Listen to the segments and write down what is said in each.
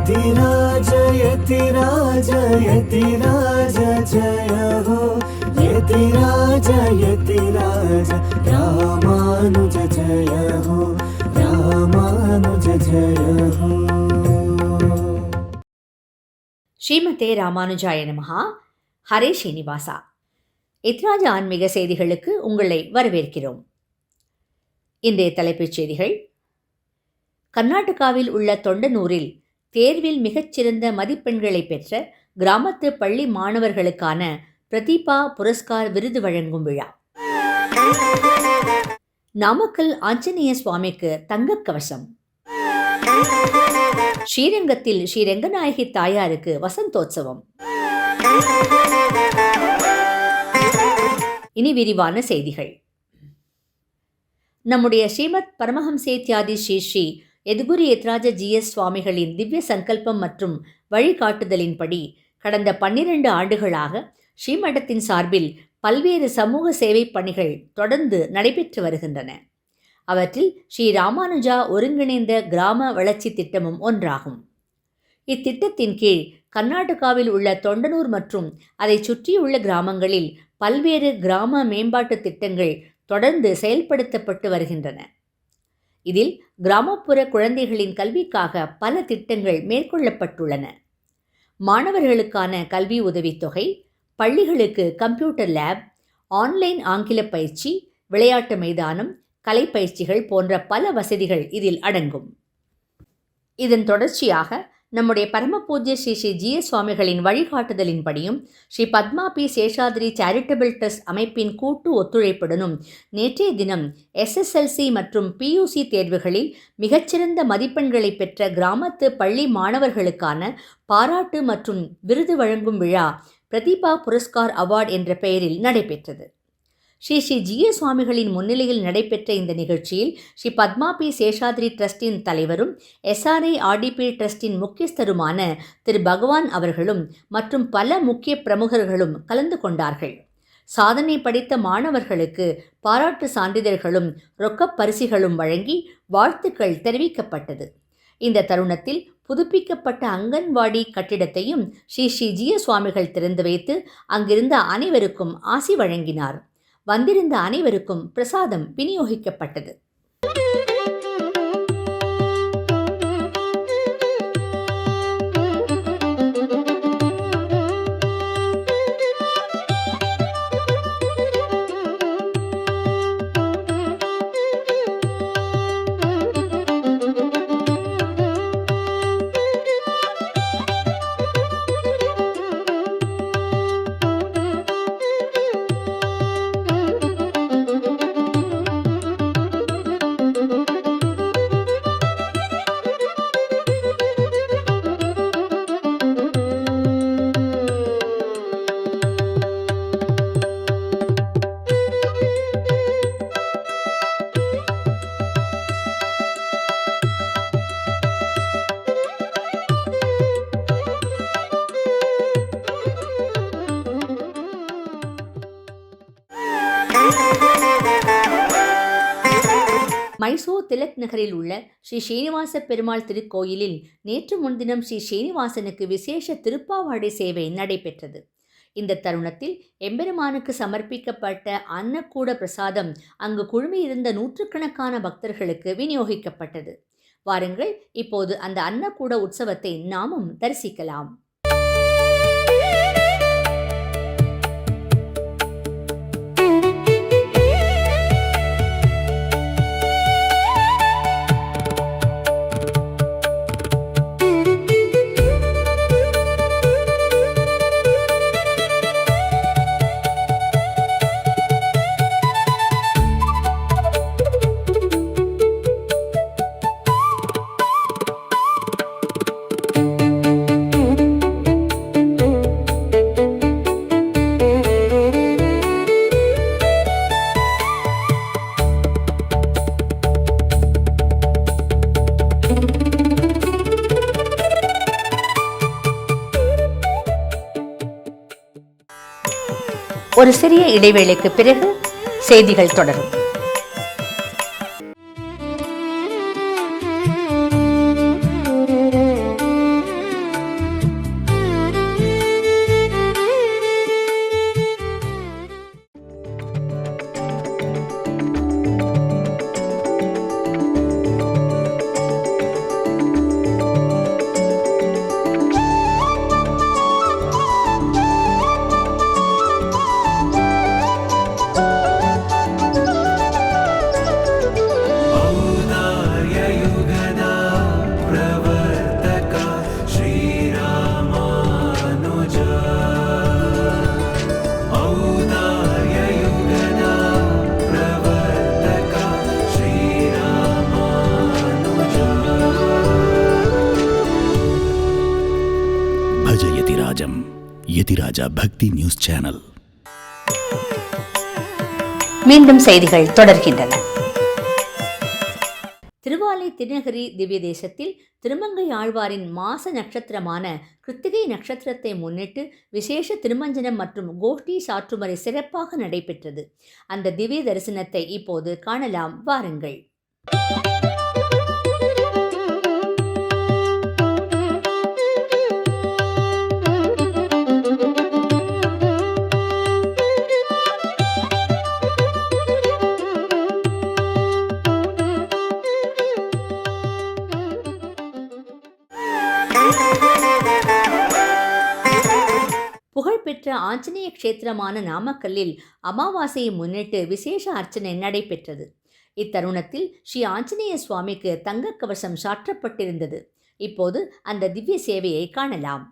यतिराज यतिराज यतिराज जय हो यतिराज यतिराज रामानुज जय हो रामानुज जय हो. ஸ்ரீமதே ராமானுஜாய நமஹா. ஹரே ஸ்ரீனிவாசா. எத்ராஜ ஆன்மீக செய்திகளுக்கு உங்களை வரவேற்கிறோம். இன்றைய தலைப்புச் செய்திகள். கர்நாடகாவில் உள்ள தொண்டனூரில் தேர்வில் மிகச்சிறந்த மதிப்பெண்களை பெற்ற கிராமத்து பள்ளி மாணவர்களுக்கான பிரதிபா புரஸ்கார் விருது வழங்கும் விழா. நாமக்கல் ஆஞ்சநேய சுவாமிக்கு தங்கக் கவசம். ஸ்ரீரங்கத்தில் ஸ்ரீரங்கநாயகி தாயாருக்கு வசந்தோத்சவம். இனி விரிவான செய்திகள். நம்முடைய ஸ்ரீமத் பரமஹம்சேத்யாதி ஸ்ரீ ஸ்ரீ யதுகுரு யத்ராஜ ஜி.எஸ். சுவாமிகளின் திவ்ய சங்கல்பம் மற்றும் வழிகாட்டுதலின்படி கடந்த 12 ஆண்டுகளாக ஸ்ரீமடத்தின் சார்பில் பல்வேறு சமூக சேவை பணிகள் தொடர்ந்து நடைபெற்று வருகின்றன. அவற்றில் ஸ்ரீ ராமானுஜா ஒருங்கிணைந்த கிராம வளர்ச்சி திட்டமும் ஒன்றாகும். இத்திட்டத்தின் கீழ் கர்நாடகாவில் உள்ள தொண்டனூர் மற்றும் அதை சுற்றியுள்ள கிராமங்களில் பல்வேறு கிராம மேம்பாட்டு திட்டங்கள் தொடர்ந்து செயல்படுத்தப்பட்டு வருகின்றன. இதில் கிராமப்புற குழந்தைகளின் கல்விக்காக பல திட்டங்கள் மேற்கொள்ளப்பட்டுள்ளன. மாணவர்களுக்கான கல்வி உதவித்தொகை, பள்ளிகளுக்கு கம்ப்யூட்டர் லேப், ஆன்லைன் ஆங்கில பயிற்சி, விளையாட்டு மைதானம், கலைப்பயிற்சிகள் போன்ற பல வசதிகள் இதில் அடங்கும். இதன் தொடர்ச்சியாக நம்முடைய பரமபூஜ்ய ஸ்ரீ ஸ்ரீ ஜி.எஸ். சுவாமிகளின் வழிகாட்டுதலின்படியும் Shri Padma P Seshadri charitable trust அமைப்பின் கூட்டு ஒத்துழைப்புடனும் நேற்றைய தினம் SSLC மற்றும் PUC தேர்வுகளில் மிகச்சிறந்த மதிப்பெண்களை பெற்ற கிராமத்து பள்ளி மாணவர்களுக்கான பாராட்டு மற்றும் விருது வழங்கும் விழா பிரதிபா புரஸ்கார் அவார்டு என்ற பெயரில் நடைபெற்றது. ஸ்ரீ ஸ்ரீ ஜி.எஸ். சுவாமிகளின் முன்னிலையில் நடைபெற்ற இந்த நிகழ்ச்சியில் ஸ்ரீ பத்மா பி சேஷாத்ரி ட்ரஸ்டின் தலைவரும் SRI RDP ட்ரஸ்டின் முக்கியஸ்தருமான திரு பகவான் அவர்களும் மற்றும் பல முக்கிய பிரமுகர்களும் கலந்து கொண்டார்கள். சாதனை படைத்த மாணவர்களுக்கு பாராட்டு சான்றிதழ்களும் ரொக்கப் பரிசுகளும் வழங்கி வாழ்த்துக்கள் தெரிவிக்கப்பட்டது. இந்த தருணத்தில் புதுப்பிக்கப்பட்ட அங்கன்வாடி கட்டிடத்தையும் ஸ்ரீ ஸ்ரீ ஜி.எஸ். சுவாமிகள் திறந்து வைத்து அங்கிருந்த அனைவருக்கும் ஆசி வழங்கினார். வந்திருந்த அனைவருக்கும் பிரசாதம் விநியோகிக்கப்பட்டது. மைசூர் திலக் நகரில் உள்ள ஸ்ரீ ஸ்ரீனிவாச பெருமாள் திருக்கோயிலில் நேற்று முன்தினம் ஸ்ரீ ஸ்ரீனிவாசனுக்கு விசேஷ திருப்பாவாடை சேவை நடைபெற்றது. இந்த தருணத்தில் எம்பெருமானுக்கு சமர்ப்பிக்கப்பட்ட அன்னக்கூட பிரசாதம் அங்கு குழுமியிருந்த நூற்றுக்கணக்கான பக்தர்களுக்கு விநியோகிக்கப்பட்டது. வாருங்கள், இப்போது அந்த அன்னக்கூட உற்சவத்தை நாமும் தரிசிக்கலாம். ஒரு சிறிய இடைவேளைக்கு பிறகு செய்திகள் தொடரும். சமாஜம் யதிராஜா பக்தி நியூஸ் சேனல். மீண்டும் செய்திகள் தொடர்கின்றன. திருவாலை திருநகரி திவ்ய தேசத்தில் திருமங்கை ஆழ்வாரின் மாச நட்சத்திரமான கிருத்திகை நட்சத்திரத்தை முன்னிட்டு விசேஷ திருமஞ்சனம் மற்றும் கோஷ்டி சாற்றுமுறை சிறப்பாக நடைபெற்றது. அந்த திவ்ய தரிசனத்தை இப்போது காணலாம், வாருங்கள். புகழ்பெற்ற ஆஞ்சநேய கஷேத்திரமான நாமக்கல்லில் அமாவாசையை முன்னிட்டு விசேஷ அர்ச்சனை நடைபெற்றது. இத்தருணத்தில் ஸ்ரீ ஆஞ்சநேய சுவாமிக்கு தங்க கவசம் சாற்றப்பட்டிருந்தது. இப்போது அந்த திவ்ய சேவையை காணலாம்.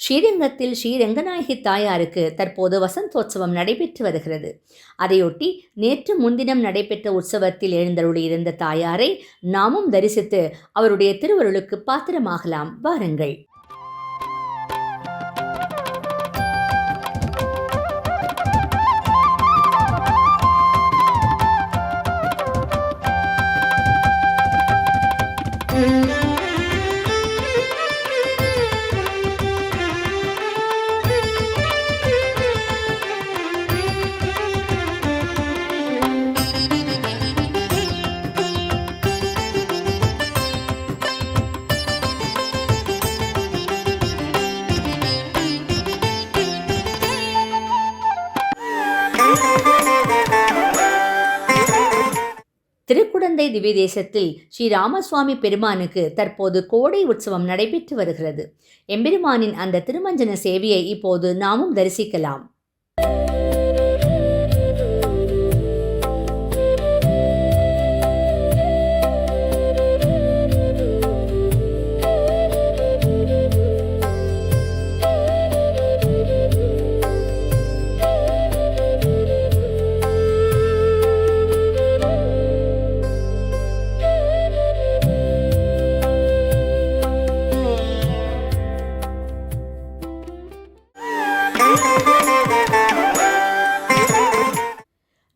ஸ்ரீரங்கத்தில் ஸ்ரீரங்கநாயகி தாயாருக்கு தற்போது வசந்தோற்சவம் நடைபெற்று வருகிறது. அதையொட்டி நேற்று முன்தினம் நடைபெற்ற உற்சவத்தில் எழுந்தருளியிருந்த தாயாரை நாமும் தரிசித்து அவருடைய திருவருளுக்கு பாத்திரமாகலாம், வாருங்கள். திருக்குடந்தை திவ்ய தேசத்தில் ஸ்ரீ ராமசுவாமி பெருமானுக்கு தற்போது கோடை உற்சவம் நடைபெற்று வருகிறது. எம்பெருமானின் அந்த திருமஞ்சன சேவையை இப்போது நாமும் தரிசிக்கலாம்.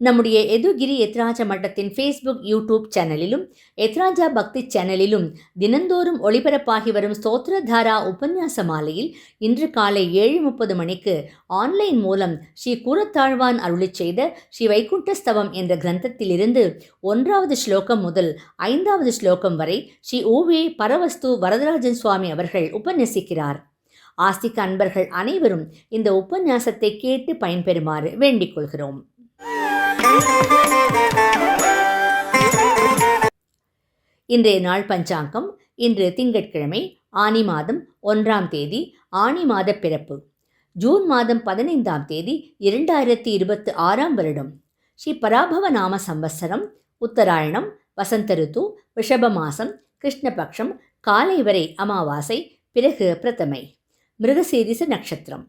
நம்முடைய எதுகிரி எத்ராஜா மட்டத்தின் ஃபேஸ்புக், யூடியூப் சேனலிலும் எத்ராஜா பக்தி சேனலிலும் தினந்தோறும் ஒளிபரப்பாகி வரும் ஸ்தோத்திரதாரா உபன்யாச மாலையில் இன்று காலை 7:30 மணிக்கு ஆன்லைன் மூலம் ஸ்ரீ கூரத்தாழ்வான் அருளிச் செய்த ஸ்ரீ வைகுண்டஸ்தவம் என்ற கிரந்தத்திலிருந்து 1வது ஸ்லோகம் முதல் 5வது ஸ்லோகம் வரை ஸ்ரீ ஓவே பரவஸ்து வரதராஜன் சுவாமி அவர்கள் உபன்யசிக்கிறார். ஆஸ்திக அன்பர்கள் அனைவரும் இந்த உபன்யாசத்தை கேட்டு பயன்பெறுமாறு வேண்டிக் கொள்கிறோம். இன்றைய நாள் பஞ்சாங்கம். இன்று திங்கட்கிழமை, ஆனி மாதம் 1ஆம் தேதி, ஆனி மாத பிறப்பு, ஜூன் மாதம் 15ஆம் தேதி, 2026ஆம் வருடம், ஸ்ரீ பராபவ நாம சம்வத்சரம், உத்தராயணம், வசந்த ருத்து, ரிஷப மாசம், கிருஷ்ணபக்ஷம், காலை வரை அமாவாசை, பிறகு பிரதமை, மிருகசீரிச நட்சத்திரம்.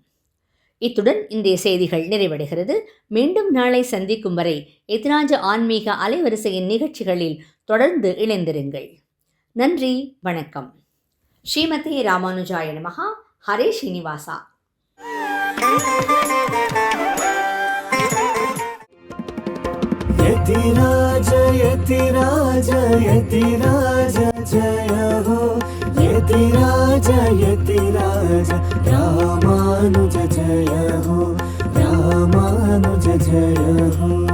இத்துடன் இன்றைய செய்திகள் நிறைவடைகிறது. மீண்டும் நாளை சந்திக்கும் வரை எத்ராஜ ஆன்மீக அலைவரிசையின் நிகழ்ச்சிகளில் தொடர்ந்து இணைந்திருங்கள். நன்றி, வணக்கம். ஸ்ரீமதே ராமானுஜாய நமஹ. ஹரே ஸ்ரீனிவாசா. यतिराज यतिराज यतिराज जय हो, यतिराज यतिराज रामानुज जय हो, रामानुज जय हो.